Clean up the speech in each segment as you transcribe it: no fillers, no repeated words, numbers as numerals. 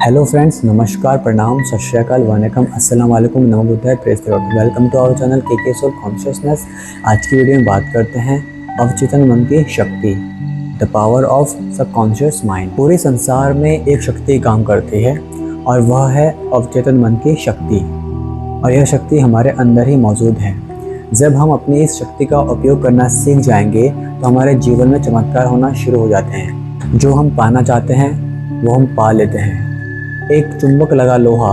Hello friends, नमस्कार, प्रणाम, सत श्री अकाल, वनकम, अस्सलाम वालेकुम, नमो बुद्धाय, praise the lord. Welcome to our channel के सोल कॉन्शियसनेस। आज की वीडियो में बात करते हैं अवचेतन मन की शक्ति, the power of subconscious mind. पूरे संसार में एक शक्ति काम करती है और वह है अवचेतन मन की शक्ति, और यह शक्ति हमारे अंदर ही मौजूद है। जब हम अपनी इस शक्ति का उपयोग करना सीख जाएंगे तो हमारे जीवन में चमत्कार होना शुरू हो जाते हैं। जो हम पाना चाहते हैं वो हम पा लेते हैं। एक चुंबक लगा लोहा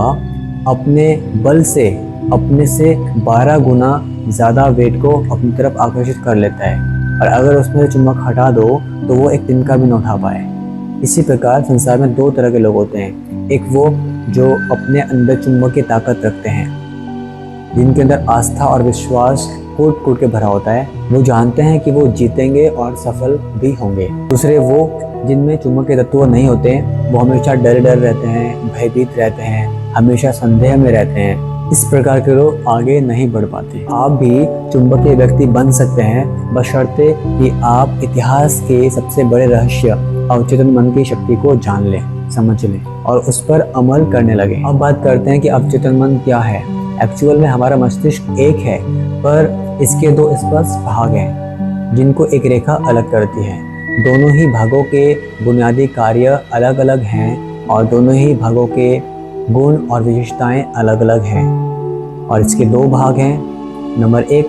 अपने बल से अपने से 12 गुना ज़्यादा वेट को अपनी तरफ आकर्षित कर लेता है, और अगर उसमें से चुंबक हटा दो तो वो एक तिनका भी न उठा पाए। इसी प्रकार संसार में दो तरह के लोग होते हैं। एक वो जो अपने अंदर चुंबक की ताकत रखते हैं, जिनके अंदर आस्था और विश्वास कूट कूट के भरा होता है। वो जानते हैं कि वो जीतेंगे और सफल भी होंगे। दूसरे वो जिनमें चुंबक के तत्व नहीं होते, वो हमेशा डर रहते हैं, भयभीत रहते हैं, हमेशा संदेह में रहते हैं। इस प्रकार के लोग आगे नहीं बढ़ पाते। आप भी चुंबकीय व्यक्ति बन सकते हैं, बशर्ते कि आप इतिहास के सबसे बड़े रहस्य अवचेतन मन की शक्ति को जान लें, समझ लें और उस पर अमल करने लगे। अब बात करते हैं कि अवचेतन मन क्या है। एक्चुअल में हमारा मस्तिष्क एक है, पर इसके दो स्पष्ट भाग हैं जिनको एक रेखा अलग करती है। दोनों ही भागों के बुनियादी कार्य अलग अलग हैं और दोनों ही भागों के गुण और विशेषताएं अलग अलग हैं। और इसके दो भाग हैं, नंबर 1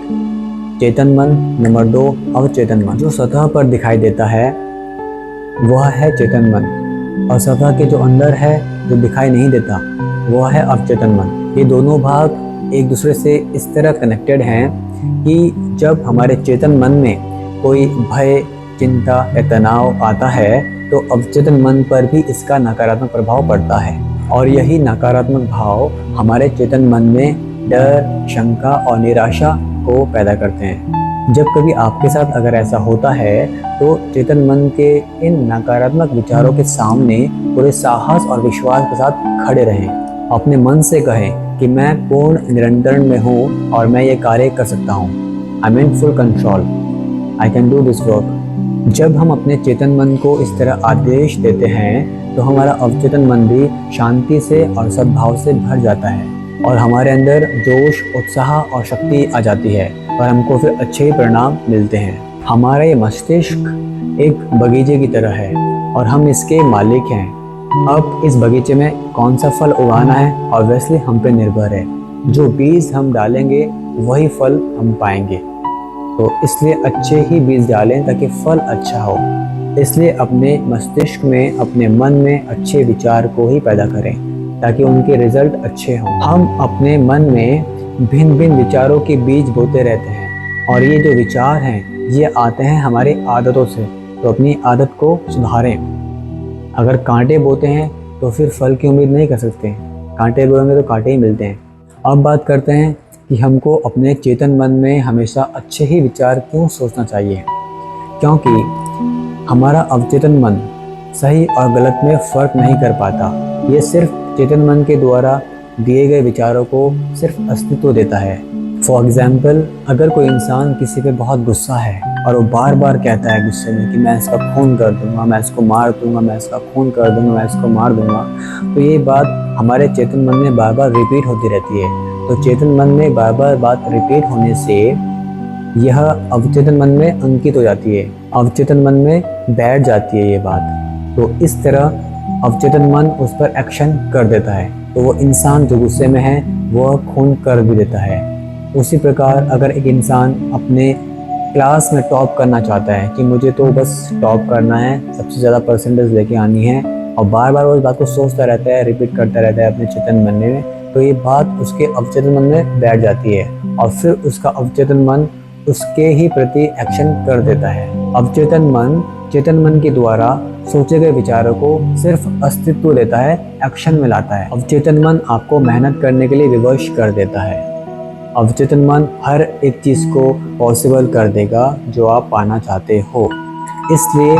चेतन मन, नंबर 2 अवचेतन मन। जो सतह पर दिखाई देता है वह है चेतन मन, और सतह के जो अंदर है, जो दिखाई नहीं देता, वह है अवचेतन मन। ये दोनों भाग एक दूसरे से इस तरह कनेक्टेड हैं कि जब हमारे चेतन मन में कोई भय, चिंता या तनाव आता है तो अवचेतन मन पर भी इसका नकारात्मक प्रभाव पड़ता है, और यही नकारात्मक भाव हमारे चेतन मन में डर, शंका और निराशा को पैदा करते हैं। जब कभी आपके साथ अगर ऐसा होता है तो चेतन मन के इन नकारात्मक विचारों के सामने पूरे साहस और विश्वास के साथ खड़े रहें। अपने मन से कहें कि मैं पूर्ण नियंत्रण में हूँ और मैं ये कार्य कर सकता हूँ। I am in full control, I can do this work. जब हम अपने चेतन मन को इस तरह आदेश देते हैं तो हमारा अवचेतन मन भी शांति से और सद्भाव से भर जाता है, और हमारे अंदर जोश, उत्साह और शक्ति आ जाती है, और हमको फिर अच्छे ही परिणाम मिलते हैं। हमारा ये मस्तिष्क एक बगीचे की तरह है और हम इसके मालिक हैं। अब इस बगीचे में कौन सा फल उगाना है ऑब्वियसली हम पे निर्भर है। जो बीज हम डालेंगे वही फल हम पाएंगे, तो इसलिए अच्छे ही बीज डालें ताकि फल अच्छा हो। इसलिए अपने मस्तिष्क में, अपने मन में अच्छे विचार को ही पैदा करें ताकि उनके रिजल्ट अच्छे हों। हम अपने मन में भिन्न भिन्न विचारों के बीज बोते रहते हैं, और ये जो विचार हैं ये आते हैं हमारी आदतों से, तो अपनी आदत को सुधारें। अगर कांटे बोते हैं तो फिर फल की उम्मीद नहीं कर सकते, कांटे बोएंगे तो कांटे ही मिलते हैं। अब बात करते हैं कि हमको अपने चेतन मन में हमेशा अच्छे ही विचार क्यों सोचना चाहिए। क्योंकि हमारा अवचेतन मन सही और गलत में फ़र्क नहीं कर पाता। ये सिर्फ चेतन मन के द्वारा दिए गए विचारों को सिर्फ अस्तित्व देता है। फॉर एग्जाम्पल, अगर कोई इंसान किसी पे बहुत गुस्सा है और वो बार बार कहता है गुस्से में कि मैं इसका खून कर दूंगा, मैं इसको मार दूंगा, मैं इसका खून कर दूंगा, मैं इसको मार दूंगा, तो ये बात हमारे चेतन मन में बार बार रिपीट होती रहती है। तो चेतन मन में बार बार बात रिपीट होने से यह अवचेतन मन में अंकित हो जाती है, अवचेतन मन में बैठ जाती है ये बात। तो इस तरह अवचेतन मन उस पर एक्शन कर देता है, तो वो इंसान जो गुस्से में है वह खून कर भी देता है। उसी प्रकार अगर एक इंसान अपने क्लास में टॉप करना चाहता है कि मुझे तो बस टॉप करना है, सबसे ज़्यादा परसेंटेज लेके आनी है, और बार बार वो इस बात को सोचता रहता है, रिपीट करता रहता है अपने चेतन मन में, तो ये बात उसके अवचेतन मन में बैठ जाती है, और फिर उसका अवचेतन मन उसके ही प्रति एक्शन कर देता है। अवचेतन मन चेतन मन के द्वारा सोचे गए विचारों को सिर्फ अस्तित्व देता है, एक्शन में लाता है। अवचेतन मन आपको मेहनत करने के लिए विवश कर देता है। अवचेतन मन हर एक चीज़ को पॉसिबल कर देगा जो आप पाना चाहते हो। इसलिए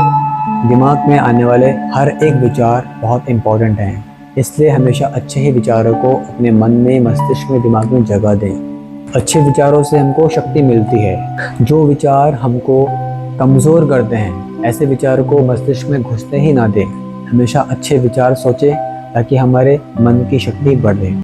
दिमाग में आने वाले हर एक विचार बहुत इम्पोर्टेंट हैं। इसलिए हमेशा अच्छे ही विचारों को अपने मन में, मस्तिष्क में, दिमाग में जगह दें। अच्छे विचारों से हमको शक्ति मिलती है। जो विचार हमको कमज़ोर करते हैं ऐसे विचार को मस्तिष्क में घुसते ही ना दें। हमेशा अच्छे विचार सोचें ताकि हमारे मन की शक्ति बढ़े।